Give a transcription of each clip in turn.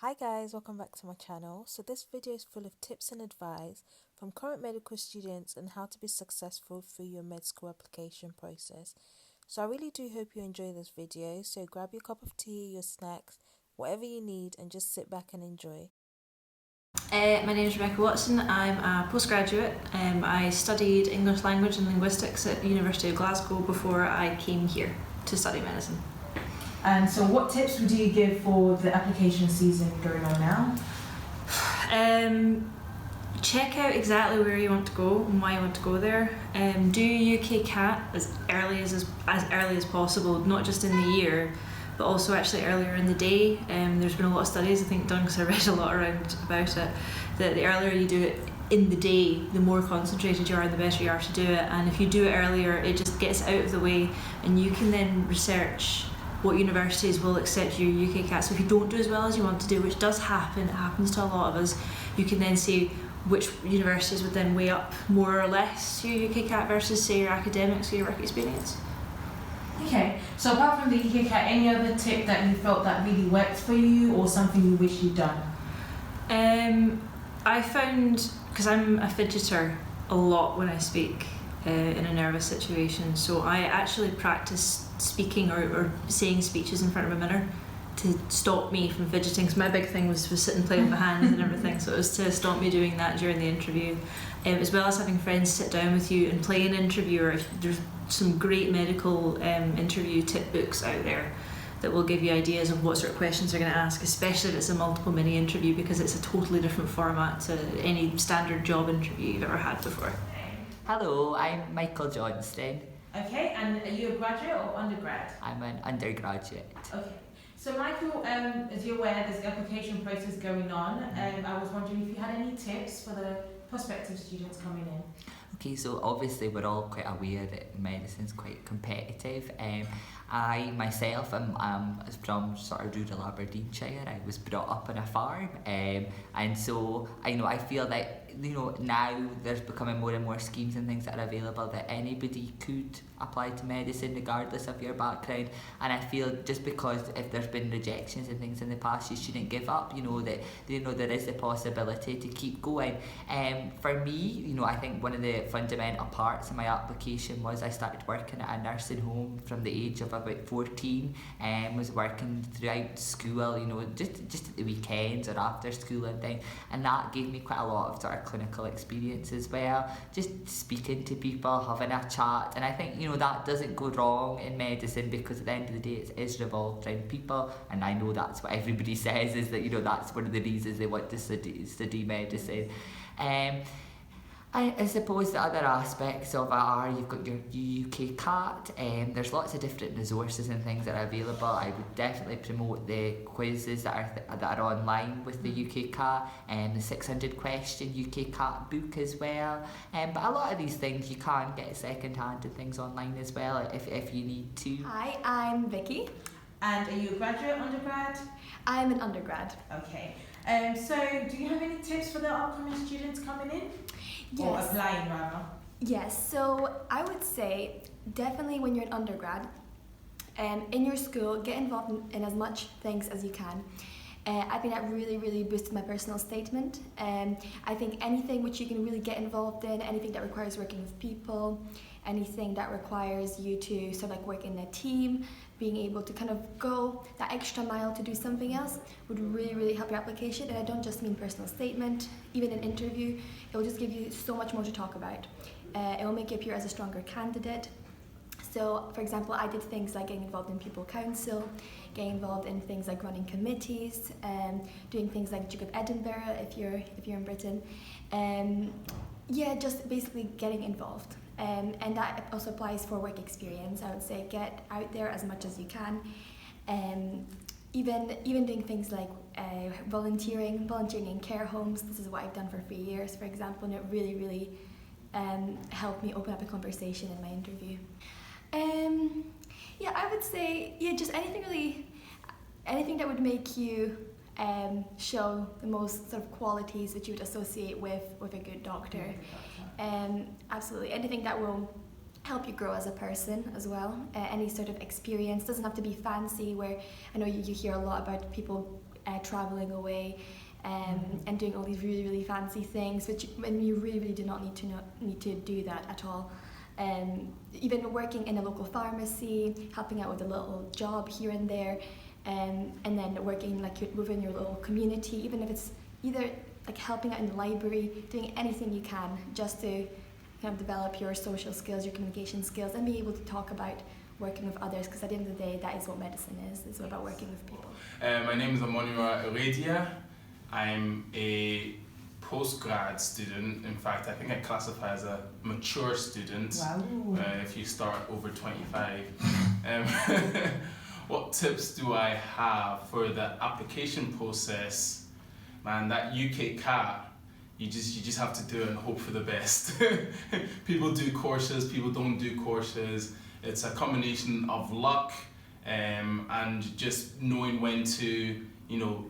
Hi guys, welcome back to my channel. So this video is full of tips and advice from current medical students on how to be successful through your med school application process. So I really do hope you enjoy this video. So grab your cup of tea, your snacks, whatever you need, and just sit back and enjoy. My name is Rebecca Watson. I'm a postgraduate. I studied English language and linguistics at the University of Glasgow before I came here to study medicine. And so what tips would you give for the application season going on now? Check out exactly where you want to go and why you want to go there. Do UKCAT as early as possible, not just in the year, but also actually earlier in the day. There's been a lot of studies I think done, because I read a lot around about it, that the earlier you do it in the day, the more concentrated you are and the better you are to do it. And if you do it earlier, it just gets out of the way and you can then research what universities will accept your UKCAT. So if you don't do as well as you want to do, which does happen, it happens to a lot of us, you can then see which universities would then weigh up more or less your UKCAT versus say your academics or your work experience. Okay, so apart from the UKCAT, any other tip that you felt that really worked for you or something you wish you'd done? I found, because I'm a fidgeter a lot when I speak in a nervous situation, so I actually practice speaking or saying speeches in front of a mirror to stop me from fidgeting, because my big thing was sitting and playing with my hands and everything, so it was to stop me doing that during the interview, as well as having friends sit down with you and play an interview. Or if there's some great medical interview tip books out there that will give you ideas of what sort of questions they're going to ask, especially if it's a multiple mini interview, because it's a totally different format to any standard job interview you've ever had before. Hello, I'm Michael Johnston. Okay, and are you a graduate or undergrad? I'm an undergraduate. Okay, so Michael, as you're aware, there's the application process going on. I was wondering if you had any tips for the prospective students coming in. Okay, so obviously we're all quite aware that medicine's quite competitive. I myself am from sort of rural Aberdeenshire. I was brought up on a farm, and so I feel like now there's becoming more and more schemes and things that are available that anybody could apply to medicine regardless of your background. And I feel just because if there's been rejections and things in the past, you shouldn't give up. That there is the possibility to keep going. For me, I think one of the fundamental parts of my application was I started working at a nursing home from the age of about 14, and was working throughout school, just at the weekends or after school and things, and that gave me quite a lot of sort of clinical experience as well, just speaking to people, having a chat. And I think that doesn't go wrong in medicine, because at the end of the day it is revolved around people, and I know that's what everybody says, is that that's one of the reasons they want to study medicine. I suppose the other aspects of it are, you've got your UKCAT, there's lots of different resources and things that are available. I would definitely promote the quizzes that are online with the UKCAT, and the 600 question UKCAT book as well. But a lot of these things you can get second hand and things online as well if you need to. Hi, I'm Vicki. And are you a graduate, undergrad? I'm an undergrad. Okay. So do you have any tips for the upcoming students coming in? Yes. Or applying rather? Yes, so I would say definitely when you're an undergrad, in your school, get involved in as much things as you can. I think that really boosted my personal statement. I think anything which you can really get involved in, anything that requires working with people, anything that requires you to sort of like work in a team, being able to kind of go that extra mile to do something else would really help your application. And I don't just mean personal statement, even an interview, it will just give you so much more to talk about. It will make you appear as a stronger candidate. So, for example, I did things like getting involved in People Council, getting involved in things like running committees, doing things like Duke of Edinburgh if you're in Britain. Just basically getting involved. And that also applies for work experience. I would say get out there as much as you can. Even doing things like volunteering in care homes. This is what I've done for 3 years, for example, and it really helped me open up a conversation in my interview. I would say just anything that would make you show the most sort of qualities that you would associate with a good doctor. Absolutely, anything that will help you grow as a person as well. Any sort of experience doesn't have to be fancy, where I know you hear a lot about people traveling away and doing all these really, really fancy things, when you really, really do not need to do that at all. Even working in a local pharmacy, helping out with a little job here and there, and then working like within your little community, even if it's either like helping out in the library, doing anything you can just to kind of develop your social skills, your communication skills, and be able to talk about working with others, because at the end of the day, that is what medicine is. It's about working with people. My name is Amonua Heredia. I'm a postgrad student. In fact, I think I classify as a mature student. Wow. If you start over 25. What tips do I have for the application process? Man, that UKCAT, you just have to do it and hope for the best. People do courses, people don't do courses. It's a combination of luck and just knowing when to,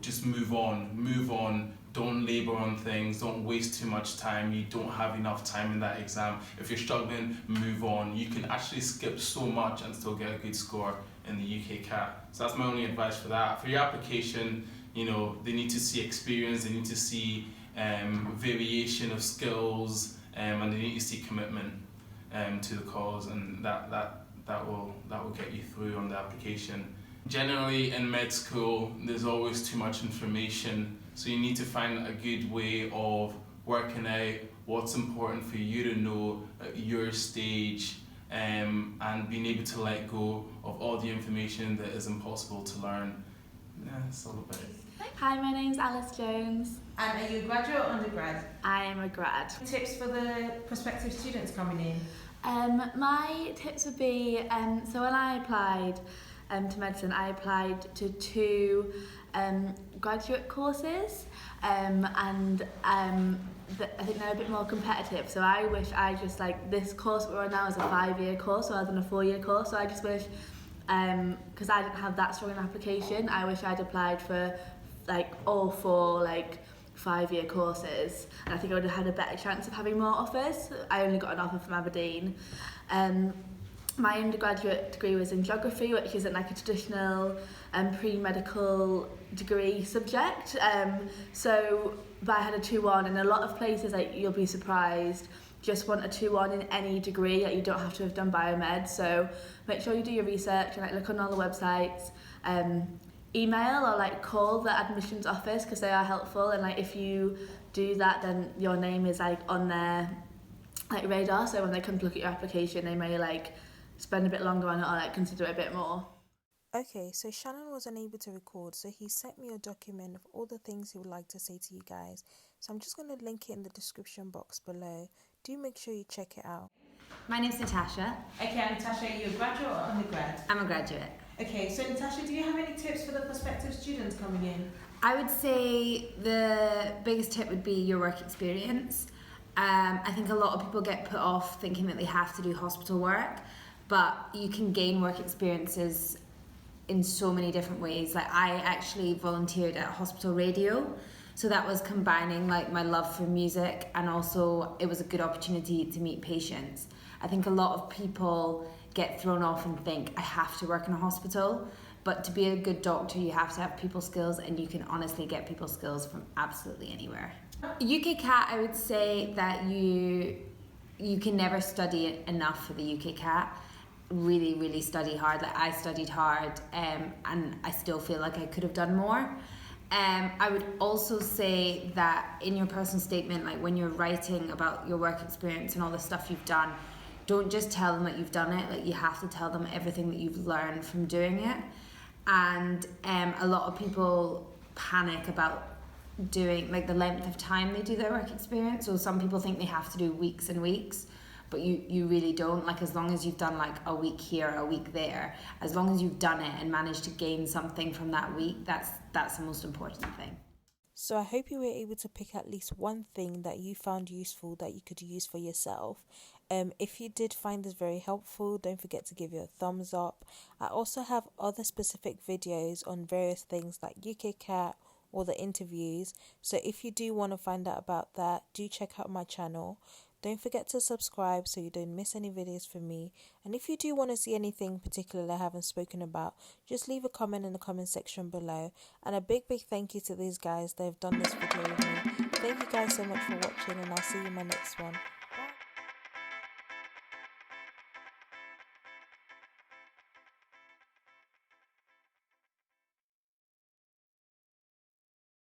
just move on. Don't labor on things, don't waste too much time. You don't have enough time in that exam. If you're struggling, move on. You can actually skip so much and still get a good score in the UKCAT. So that's my only advice for that. For your application, they need to see experience, they need to see variation of skills, and they need to see commitment to the cause, and that will get you through on the application. Generally in med school, there's always too much information, so you need to find a good way of working out what's important for you to know at your stage, and being able to let go of all the information that is impossible to learn. Yeah, that's all about it. Hi, my name's Alice Jones. And are you a graduate or undergrad? I am a grad. Tips for the prospective students coming in? My tips would be, so when I applied to medicine, I applied to 2 graduate courses, and I think they're a bit more competitive, so I wish I just, this course we're on now is a 5-year course rather than a 4-year course, so I just wish, because I didn't have that strong an application, I wish I'd applied for all 4 5-year courses, and I think I would have had a better chance of having more offers. I only got an offer from Aberdeen. My undergraduate degree was in geography, which isn't a traditional pre-medical degree subject. But I had a 2-1, and a lot of places, you'll be surprised, just want a 2-1 in any degree. You don't have to have done biomed. So make sure you do your research and look on all the websites. Email or call the admissions office, because they are helpful, and if you do that, then your name is on their radar, so when they come to look at your application, they may spend a bit longer on it or consider it a bit more. Okay, so Shannon was unable to record, so he sent me a document of all the things he would like to say to you guys. So I'm just going to link it in the description box below. Do make sure you check it out. My name's Natasha. Okay, Natasha, are you a graduate or undergrad? I'm a graduate. Okay, so Natasha, do you have any tips for the prospective students coming in? I would say the biggest tip would be your work experience. I think a lot of people get put off thinking that they have to do hospital work, but you can gain work experiences in so many different ways. I actually volunteered at hospital radio, so that was combining my love for music, and also it was a good opportunity to meet patients. I think a lot of people get thrown off and think, I have to work in a hospital, but to be a good doctor you have to have people skills, and you can honestly get people skills from absolutely anywhere. UKCAT, I would say that you can never study enough for the UKCAT. Really, really study hard. I studied hard, and I still feel like I could have done more. I would also say that in your personal statement, when you're writing about your work experience and all the stuff you've done, don't just tell them that you've done it. You have to tell them everything that you've learned from doing it. And a lot of people panic about doing the length of time they do their work experience. So some people think they have to do weeks and weeks, but you really don't. As long as you've done a week here, a week there, as long as you've done it and managed to gain something from that week, that's the most important thing. So I hope you were able to pick at least one thing that you found useful that you could use for yourself. If you did find this very helpful, don't forget to give it a thumbs up. I also have other specific videos on various things like UKCAT or the interviews. So if you do want to find out about that, do check out my channel. Don't forget to subscribe so you don't miss any videos from me. And if you do want to see anything particular I haven't spoken about, just leave a comment in the comment section below. And a big thank you to these guys. They've done this video with me. Thank you guys so much for watching, and I'll see you in my next one.